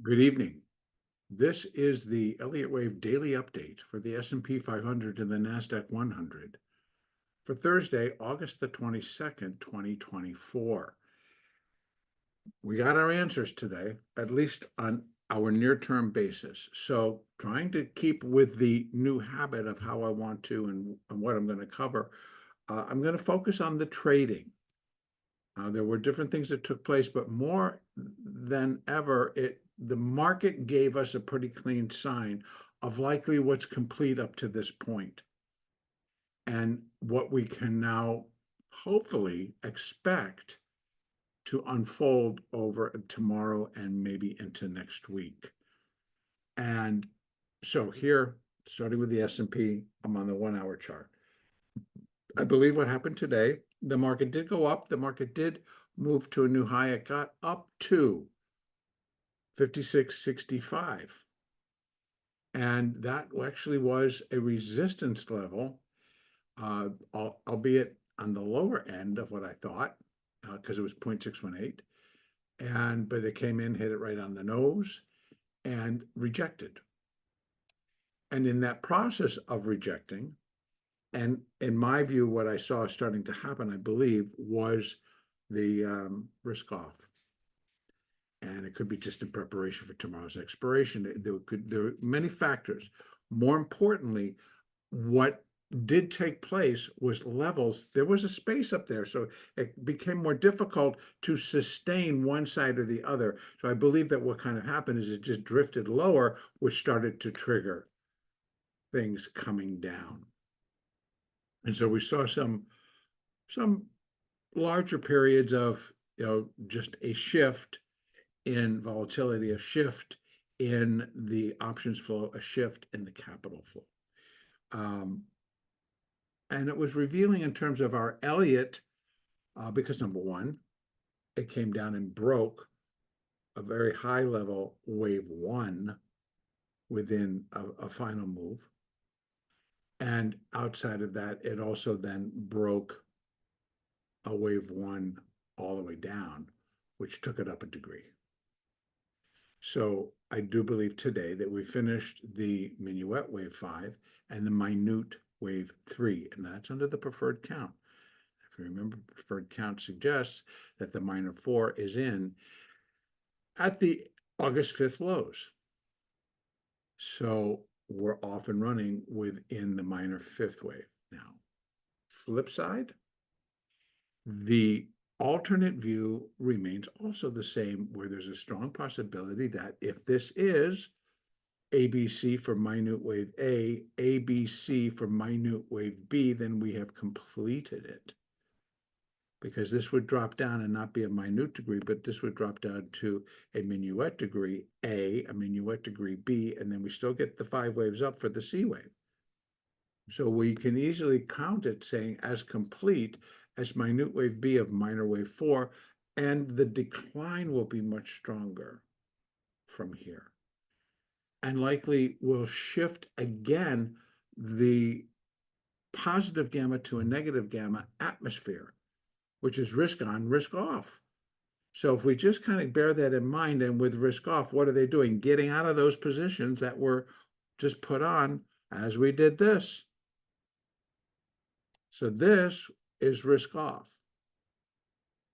Good evening. This is the Elliott Wave daily update for the S&P 500 and the Nasdaq 100 for Thursday, August the 22nd, 2024. We got our answers today, at least on our near-term basis. So trying to keep with the new habit of how I want to and what I'm going to cover, I'm going to focus on the trading. There were different things that took place, but more than ever, the market gave us a pretty clean sign of likely what's complete up to this point, and what we can now hopefully expect to unfold over tomorrow and maybe into next week. And so here, starting with the S&P, I'm on the 1-hour chart. I believe what happened today, the market did go up. The market did move to a new high. It got up to 56.65. And that actually was a resistance level, albeit on the lower end of what I thought, because it was 0.618. But it came in, hit it right on the nose, and rejected. And in that process of rejecting, and in my view, what I saw starting to happen, I believe, was the risk off. And it could be just in preparation for tomorrow's expiration. There were many factors. More importantly, what did take place was levels. There was a space up there, so it became more difficult to sustain one side or the other. So I believe that what kind of happened is it just drifted lower, which started to trigger things coming down. And so we saw some larger periods of just a shift in volatility, a shift in the options flow, a shift in the capital flow. And it was revealing in terms of our Elliott, because number one, it came down and broke a very high level wave one within a final move. And outside of that, it also then broke a wave one all the way down, which took it up a degree. So I do believe today that we finished the minuet wave 5 and the minute wave 3, and that's under the preferred count. If you remember, preferred count suggests that the minor 4 is in at the August 5th lows. So we're off and running within the minor 5th wave. Now, flip side, the alternate view remains also the same, where there's a strong possibility that if this is ABC for minute wave A, ABC for minute wave B, then we have completed it. Because this would drop down and not be a minute degree, but this would drop down to a minuet degree A, a minuet degree B, and then we still get the 5 waves up for the C wave. So we can easily count it saying as complete as minute wave B of minor wave 4, and the decline will be much stronger from here. And likely will shift again the positive gamma to a negative gamma atmosphere, which is risk on, risk off. So if we just kind of bear that in mind, and with risk off, what are they doing? Getting out of those positions that were just put on as we did this. So this is risk off.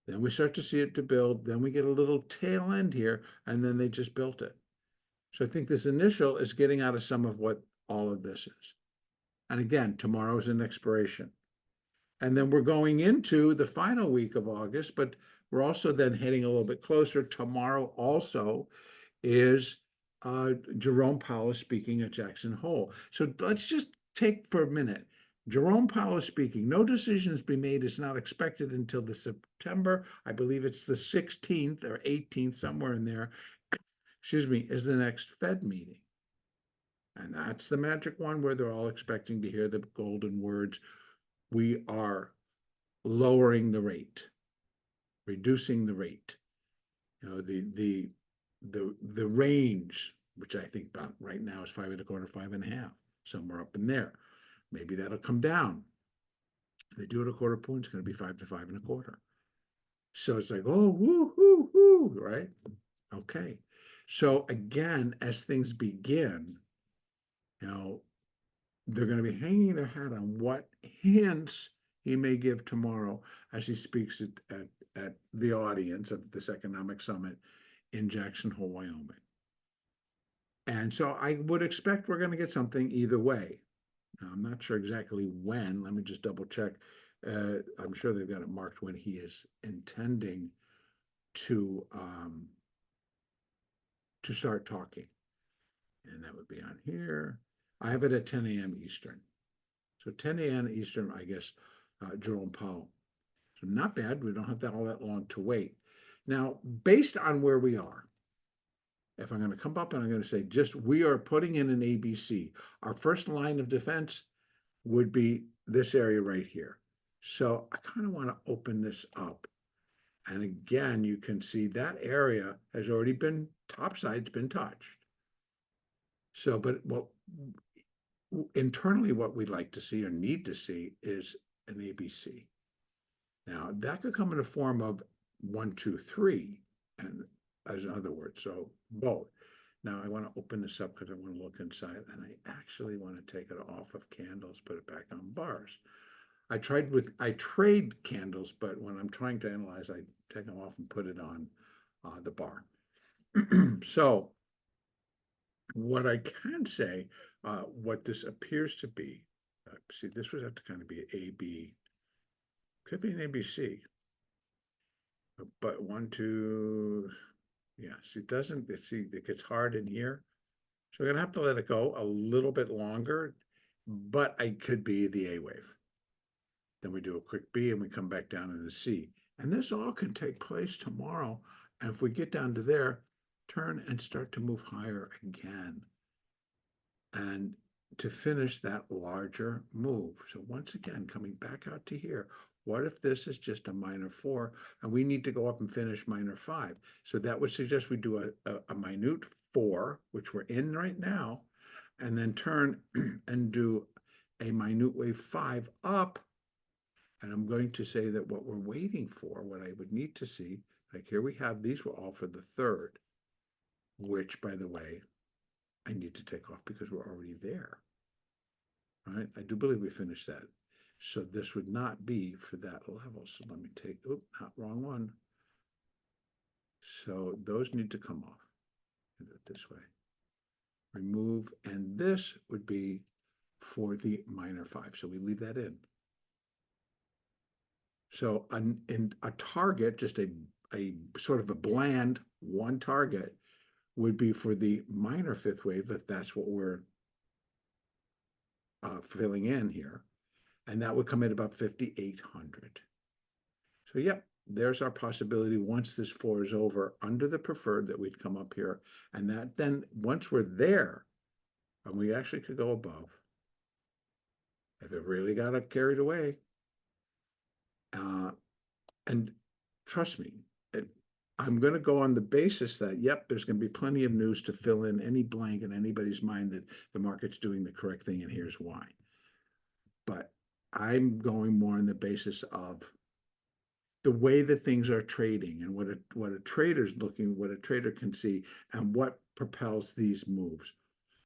Then we start to see it to build. Then we get a little tail end here, and then they just built it. So I think this initial is getting out of some of what all of this is. And again, tomorrow's an expiration. And then we're going into the final week of August, but we're also then heading a little bit closer. Tomorrow also is Jerome Powell speaking at Jackson Hole. So let's just take for a minute. Jerome Powell is speaking. No decisions be made. Is not expected until the September, I believe it's the 16th or 18th, somewhere in there, excuse me, is the next Fed meeting. And that's the magic one where they're all expecting to hear the golden words. We are lowering the rate, reducing the rate. The range, which I think about right now is 5.25, 5.5, somewhere up in there. Maybe that'll come down. If they do it a quarter point, it's going to be 5 to 5.25. So it's like, oh, woo, woo, woo, right? Okay. So again, as things begin, you know, they're going to be hanging their hat on what hints he may give tomorrow as he speaks at the audience of this economic summit in Jackson Hole, Wyoming. And so I would expect we're going to get something either way. Now, I'm not sure exactly when. Let me just double check. I'm sure they've got it marked when he is intending to start talking. And that would be on here. I have it at 10 a.m. Eastern. So 10 a.m. Eastern, I guess, Jerome Powell. So not bad. We don't have that all that long to wait. Now, based on where we are, if I'm going to come up and I'm going to say just we are putting in an ABC, our first line of defense would be this area right here. So I kind of want to open this up. And again, you can see that area has already been, top side's been touched. So, but what internally, what we'd like to see or need to see is an ABC. Now, that could come in the form of 1, 2, 3, and as in other words, so both. Now, I want to open this up because I want to look inside, and I actually want to take it off of candles, put it back on bars. I trade candles, but when I'm trying to analyze, I take them off and put it on the bar. So what I can say, what this appears to be, see, this would have to kind of be A, B, could be an ABC. But 1, 2, yeah, see, it gets hard in here. So we're gonna have to let it go a little bit longer, but I could be the A wave. Then we do a quick B and we come back down into C. And this all can take place tomorrow. And if we get down to there, turn and start to move higher again. And to finish that larger move. So once again, coming back out to here, what if this is just a minor 4 and we need to go up and finish minor 5? So that would suggest we do a minute 4, which we're in right now, and then turn and do a minute wave 5 up. And I'm going to say that what we're waiting for, what I would need to see, like here we have, these were all for the 3rd, which, by the way, I need to take off because we're already there. All right, I do believe we finished that. So this would not be for that level. So let me take, wrong one. So those need to come off. Do it this way. Remove, and this would be for the minor 5. So we leave that in. So in a target, just a sort of a bland one target would be for the minor 5th wave, if that's what we're filling in here. And that would come at about 5,800. So yep, there's our possibility once this 4 is over under the preferred that we'd come up here. And that then once we're there, and we actually could go above, if it really got carried away, and trust me, I'm going to go on the basis that, yep, there's going to be plenty of news to fill in any blank in anybody's mind that the market's doing the correct thing, and here's why. But I'm going more on the basis of the way that things are trading and what a trader's looking, what a trader can see, and what propels these moves.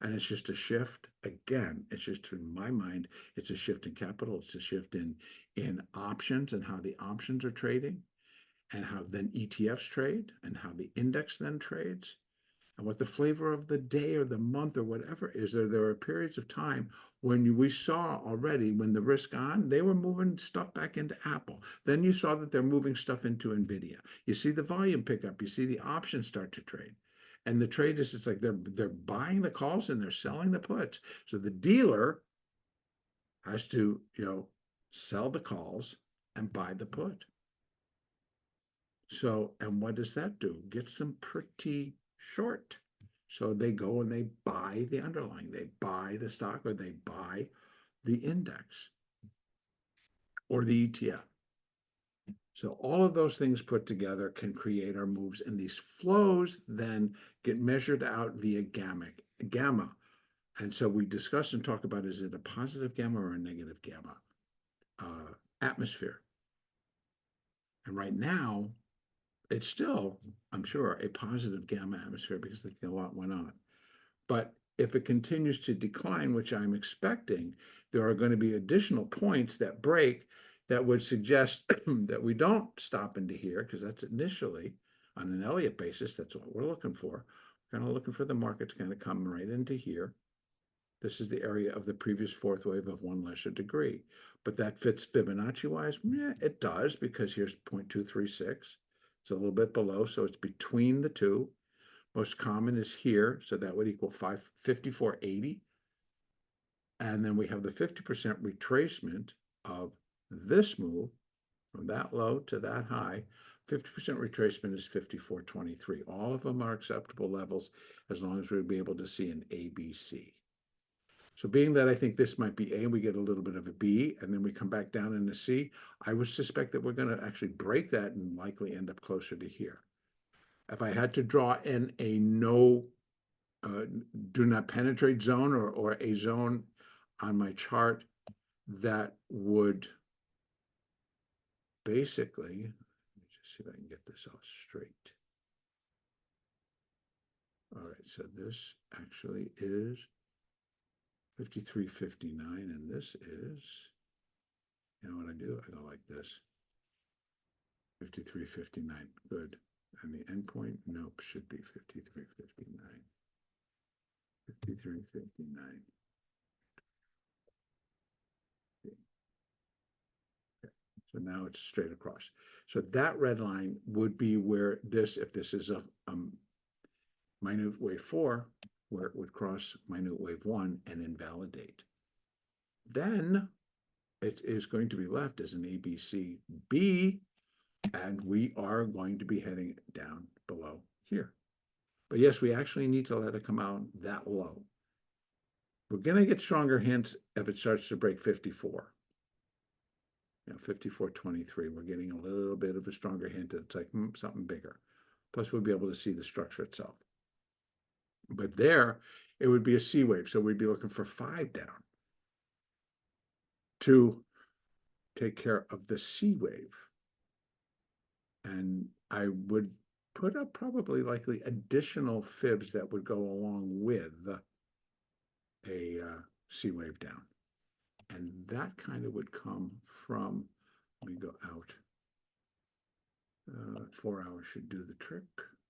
And it's just a shift. Again, it's just, in my mind, it's a shift in capital. It's a shift in options and how the options are trading, and how then ETFs trade, and how the index then trades, and what the flavor of the day or the month or whatever is. There are periods of time when we saw already, when the risk on, they were moving stuff back into Apple. Then you saw that they're moving stuff into NVIDIA. You see the volume pick up. You see the options start to trade. And the trade is, it's like they're buying the calls and they're selling the puts. So the dealer has to, sell the calls and buy the put. So, and what does that do? Gets them pretty short. So they go and they buy the underlying, they buy the stock, or they buy the index or the ETF. So all of those things put together can create our moves, and these flows then get measured out via gamma. And so we discuss and talk about, is it a positive gamma or a negative gamma atmosphere? And right now, it's still, I'm sure, a positive gamma atmosphere because a lot went on. But if it continues to decline, which I'm expecting, there are going to be additional points that break that would suggest that we don't stop into here, because that's initially on an Elliott basis, that's what we're looking for. We're kind of looking for the market to kind of come right into here. This is the area of the previous fourth wave of 1 lesser degree. But that fits Fibonacci-wise? Yeah, it does, because here's 0.236. It's a little bit below, so it's between the two. Most common is here, so that would equal 54.80. And then we have the 50% retracement of this move from that low to that high. 50% retracement is 54.23. All of them are acceptable levels as long as we'll be able to see an ABC. So being that I think this might be A, we get a little bit of a B, and then we come back down into C, I would suspect that we're going to actually break that and likely end up closer to here. If I had to draw in a no, do not penetrate zone or a zone on my chart that would basically, let me just see if I can get this all straight. All right, so this actually is 53.59, and this is, you know what I do? I go like this. 53.59, good. And the endpoint, nope, should be 53.59. 53.59. So now it's straight across. So that red line would be where this, if this is a minute wave 4, where it would cross minute wave 1 and invalidate. Then it is going to be left as an ABCB, and we are going to be heading down below here. But yes, we actually need to let it come out that low. We're going to get stronger hints if it starts to break 54. 54.23, we're getting a little bit of a stronger hint that it's like something bigger. Plus, we'll be able to see the structure itself. But there, it would be a C wave. So we'd be looking for 5 down to take care of the C wave. And I would put up probably likely additional fibs that would go along with a C wave down. And that kind of would come from, let me go out. 4 hours should do the trick.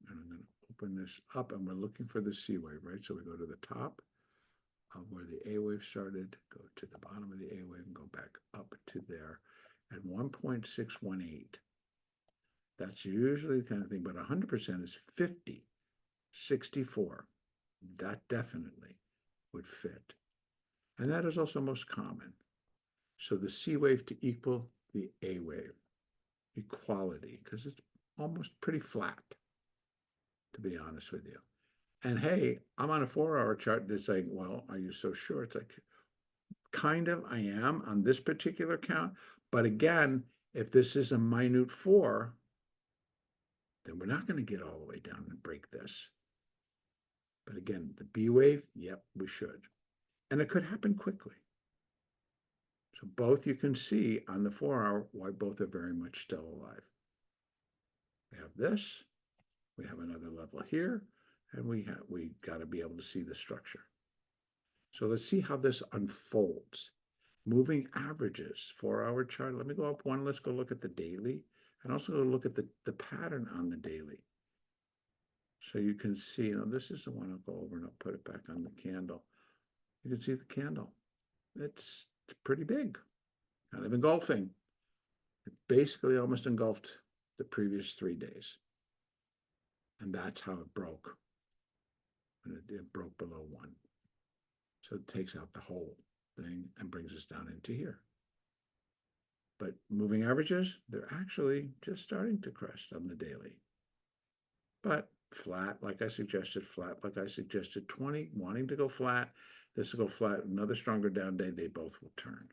And I'm going to open this up, and we're looking for the C wave, right? So we go to the top of where the A wave started, go to the bottom of the A wave, and go back up to there at 1.618. That's usually the kind of thing, but 100% is 50, 64. That definitely would fit. And that is also most common. So the C wave to equal the A wave, equality, because it's almost pretty flat, to be honest with you. And hey, I'm on a 4-hour chart that's like, well, are you so sure? It's like, kind of, I am on this particular count. But again, if this is a minute 4, then we're not going to get all the way down and break this. But again, the B wave, yep, we should. And it could happen quickly. So both you can see on the 4-hour why both are very much still alive. We have this, we have another level here, and we got to be able to see the structure. So let's see how this unfolds. Moving averages, 4-hour chart. Let me go up one. Let's go look at the daily, and also go look at the pattern on the daily. So you can see, this is the one I'll go over, and I'll put it back on the candle. You can see the candle. It's pretty big, kind of engulfing. It basically almost engulfed the previous 3 days. And that's how it broke. And it broke below 1. So it takes out the whole thing and brings us down into here. But moving averages, they're actually just starting to crest on the daily. But flat, like I suggested, 20, wanting to go flat. This will go flat, another stronger down day, they both will turn.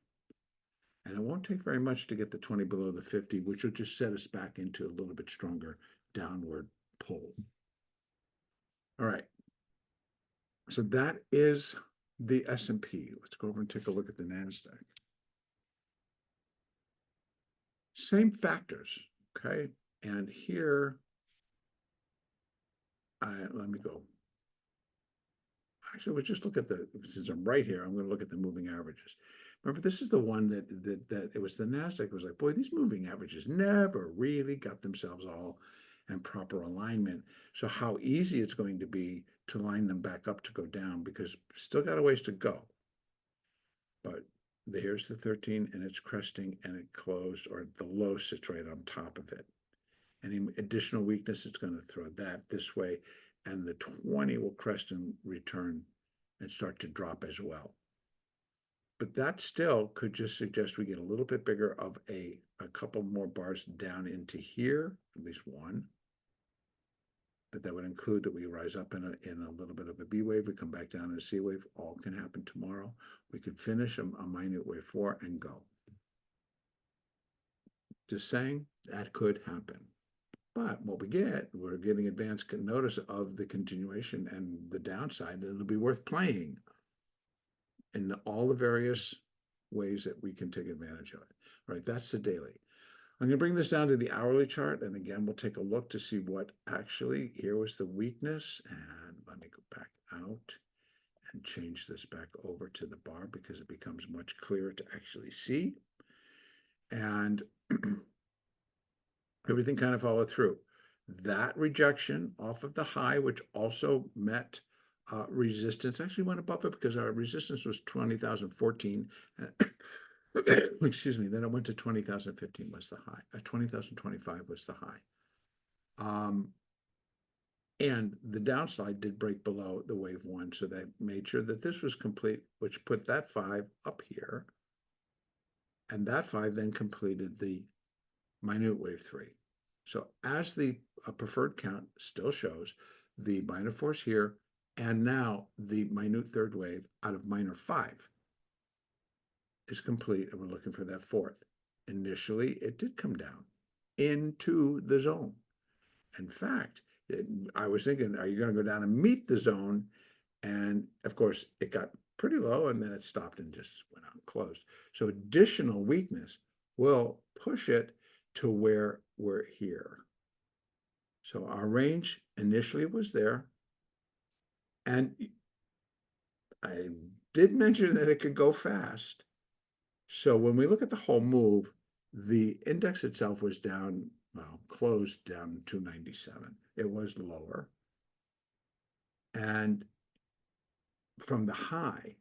And it won't take very much to get the 20 below the 50, which will just set us back into a little bit stronger downward pull. All right. So that is the S&P. Let's go over and take a look at the Nasdaq. Same factors, okay? And here let me go. Actually, we'll just look at since I'm right here, I'm going to look at the moving averages. Remember, this is the one that it was the Nasdaq. It was like, boy, these moving averages never really got themselves all in proper alignment. So how easy it's going to be to line them back up to go down, because still got a ways to go. But here's the 13 and it's cresting and it closed, or the low sits right on top of it. Any additional weakness, it's going to throw that this way, and the 20 will crest and return and start to drop as well. But that still could just suggest we get a little bit bigger of a couple more bars down into here, at least one. But that would include that we rise up in a little bit of a B wave, we come back down in a C wave. All can happen tomorrow. We could finish a minute wave 4 and go. Just saying, that could happen. But what we're getting advance notice of the continuation and the downside, and it'll be worth playing in all the various ways that we can take advantage of it. All right, that's the daily. I'm going to bring this down to the hourly chart, and again, we'll take a look to see what actually, here was the weakness, and let me go back out and change this back over to the bar because it becomes much clearer to actually see. And everything kind of followed through. That rejection off of the high, which also met resistance, actually went above it because our resistance was 20,014. Excuse me. Then it went to 20,015 was the high. 20,025 was the high. And the downside did break below the wave 1, so they made sure that this was complete, which put that 5 up here. And that 5 then completed the minute wave 3. So as the preferred count still shows, the minor force here, and now the minute third wave out of minor 5 is complete, and we're looking for that 4th. Initially, it did come down into the zone. In fact, I was thinking, are you going to go down and meet the zone? And of course, it got pretty low, and then it stopped and just went out and closed. So additional weakness will push it to where we're here. So our range initially was there. And I did mention that it could go fast. So when we look at the whole move, the index itself was down, well, closed down 297. It was lower. And from the high,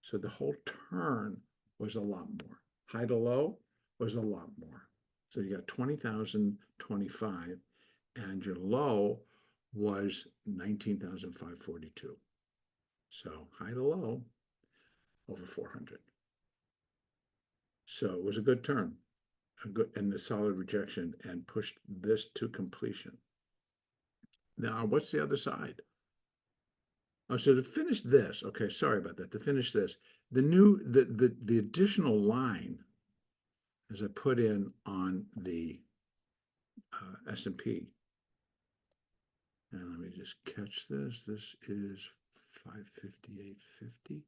so the whole turn was a lot more. High to low was a lot more. So you got 20,025, and your low was 19,542. So high to low, over 400. So it was a good turn, and a solid rejection, and pushed this to completion. Now, what's the other side? Oh, so to finish this, okay, sorry about that. To finish this, the additional line, as I put in on the S&P, and let me just catch this. This is 558.50.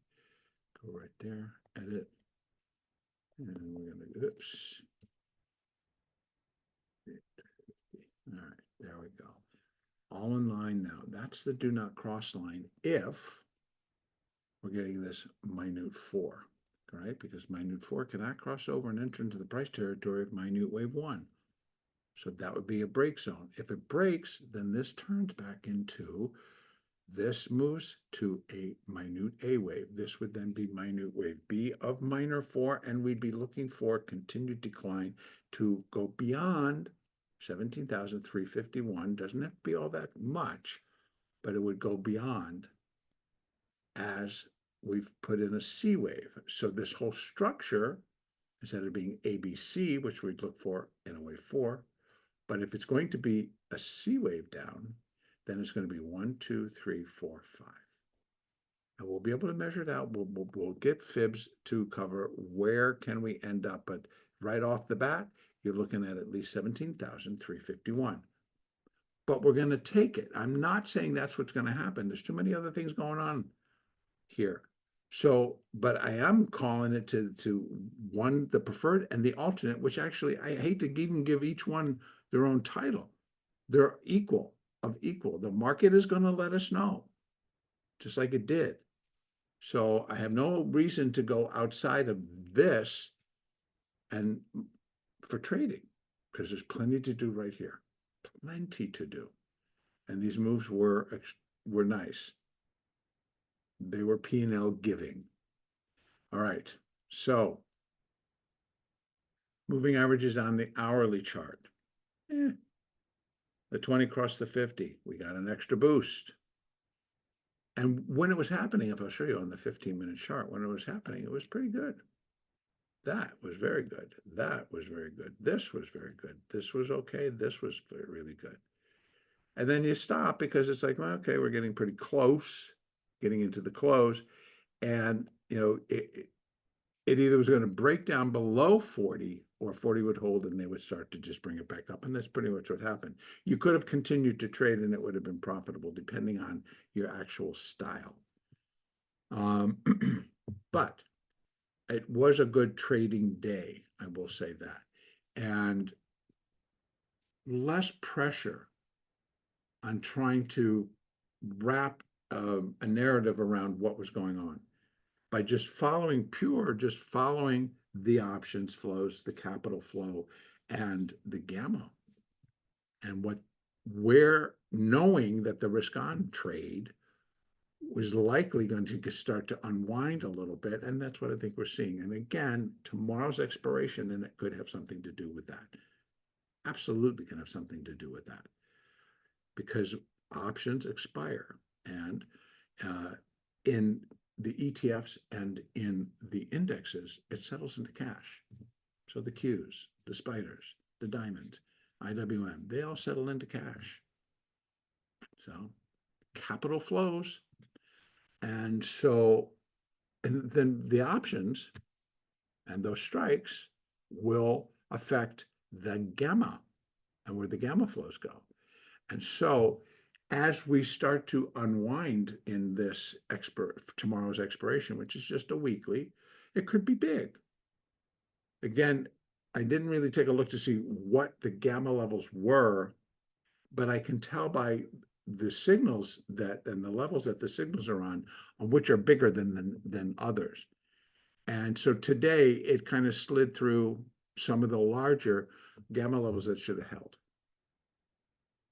Go right there, edit, and we're going to, oops. All right, there we go. All in line now. That's the do not cross line if we're getting this minute 4, right? Because minute 4 cannot cross over and enter into the price territory of minute wave 1. So that would be a break zone. If it breaks, then this turns back into, this moves to a minute A wave. This would then be minute wave B of minor 4, and we'd be looking for continued decline to go beyond 17,351. Doesn't have to be all that much, but it would go beyond as we've put in a C wave. So this whole structure, instead of being ABC, which we'd look for in a wave 4, but if it's going to be a C wave down, then it's going to be 1, 2, 3, 4, 5. And we'll be able to measure it out. We'll get fibs to cover where can we end up. But right off the bat, you're looking at least 17,351. But we're going to take it. I'm not saying that's what's going to happen. There's too many other things going on here. So, but I am calling it to one, the preferred and the alternate, which actually I hate to even give each one their own title. They're equal. of equal. The market is going to let us know, just like it did. So I have no reason to go outside of this and for trading, because there's plenty to do right here, plenty to do. And these moves were nice. They were P&L giving. All right, so moving averages on the hourly chart. The 20 crossed the 50. We got an extra boost. And when it was happening, if I'll show you on the 15-minute chart, when it was happening, it was pretty good. That was very good. That was very good. This was very good. This was okay. This was really good. And then you stop because it's like, well, okay, we're getting pretty close, getting into the close. And, you know, it either was going to break down below 40 or 40 would hold and they would start to just bring it back up. And that's pretty much what happened. You could have continued to trade and it would have been profitable depending on your actual style. But it was a good trading day, I will say that. And less pressure on trying to wrap a narrative around what was going on by just following the options flows, the capital flow, and the gamma. And where knowing that the risk on trade was likely going to start to unwind a little bit. And that's what I think we're seeing. And again, tomorrow's expiration, and it could have something to do with that. Absolutely can have something to do with that. Because options expire. And in the ETFs and in the indexes, it settles into cash. So the Qs, the spiders, the diamonds, IWM, they all settle into cash. So capital flows. And so, and then the options and those strikes will affect the gamma and where the gamma flows go. And so as we start to unwind in this tomorrow's expiration, which is just a weekly, it could be big. Again, I didn't really take a look to see what the gamma levels were, but I can tell by the signals and the levels that the signals are on which are bigger than others. And so today it kind of slid through some of the larger gamma levels that should have held,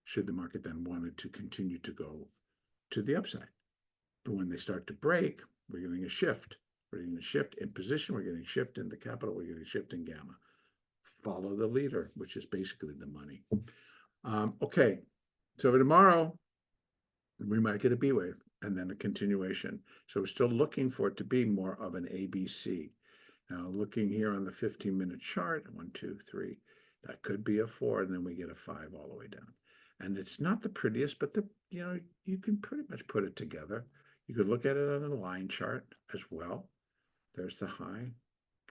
should the market then wanted to continue to go to the upside. But when they start to break, we're getting a shift. We're getting a shift in position. We're getting a shift in the capital. We're getting a shift in gamma. Follow the leader, which is basically the money. Okay, so for tomorrow, we might get a B wave and then a continuation. So we're still looking for it to be more of an ABC. Now, looking here on the 15-minute chart, 1, 2, 3, that could be a 4, and then we get a 5 all the way down. And it's not the prettiest, but you can pretty much put it together. You could look at it on a line chart as well. There's the high.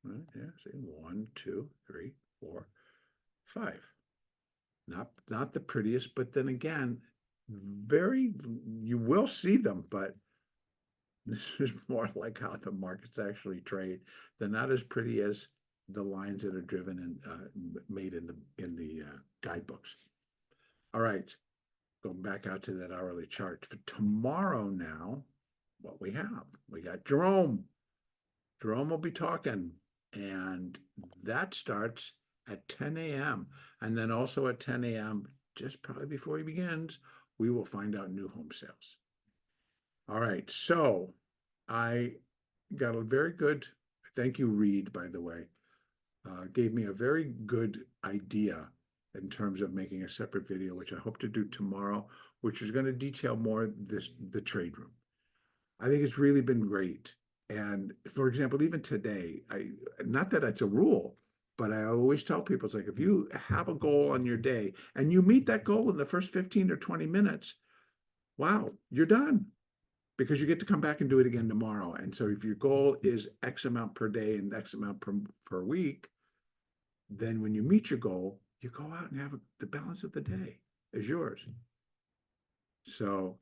Right, yeah, see, 1, 2, 3, 4, 5. Not the prettiest, but then again, you will see them, but this is more like how the markets actually trade. They're not as pretty as the lines that are driven and made in the guidebooks. All right, going back out to that hourly chart for tomorrow. Now, what we got Jerome. Jerome will be talking, and that starts at 10 a.m. And then also at 10 a.m., just probably before he begins, we will find out new home sales. All right, so I got a very good, thank you, Reed, by the way, gave me a very good idea in terms of making a separate video, which I hope to do tomorrow, which is going to detail more the trade room. I think it's really been great. And for example, even today, not that it's a rule, but I always tell people, it's like, if you have a goal on your day and you meet that goal in the first 15 or 20 minutes, wow, you're done, because you get to come back and do it again tomorrow. And so if your goal is X amount per day and X amount per week, then when you meet your goal, you go out and have the balance of the day is yours. So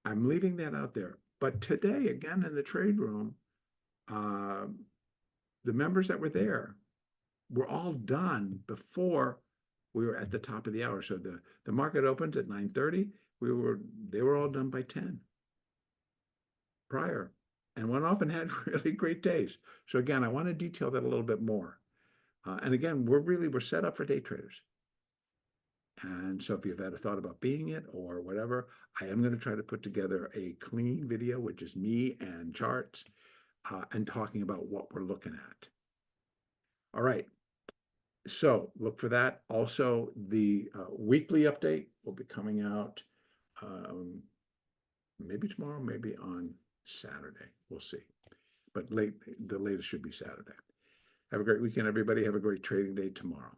I'm leaving that out there. But today, again, in the trade room, the members that were there were all done before we were at the top of the hour. So the market opens at 9:30. They were all done by 10 prior, and one often had really great days. So again, I want to detail that a little bit more. And again, we're set up for day traders. And so if you've had a thought about being it or whatever, I am going to try to put together a clean video, which is me and charts, and talking about what we're looking at. All right. So look for that. Also, the weekly update will be coming out maybe tomorrow, maybe on Saturday. We'll see. But the latest should be Saturday. Have a great weekend, everybody. Have a great trading day tomorrow.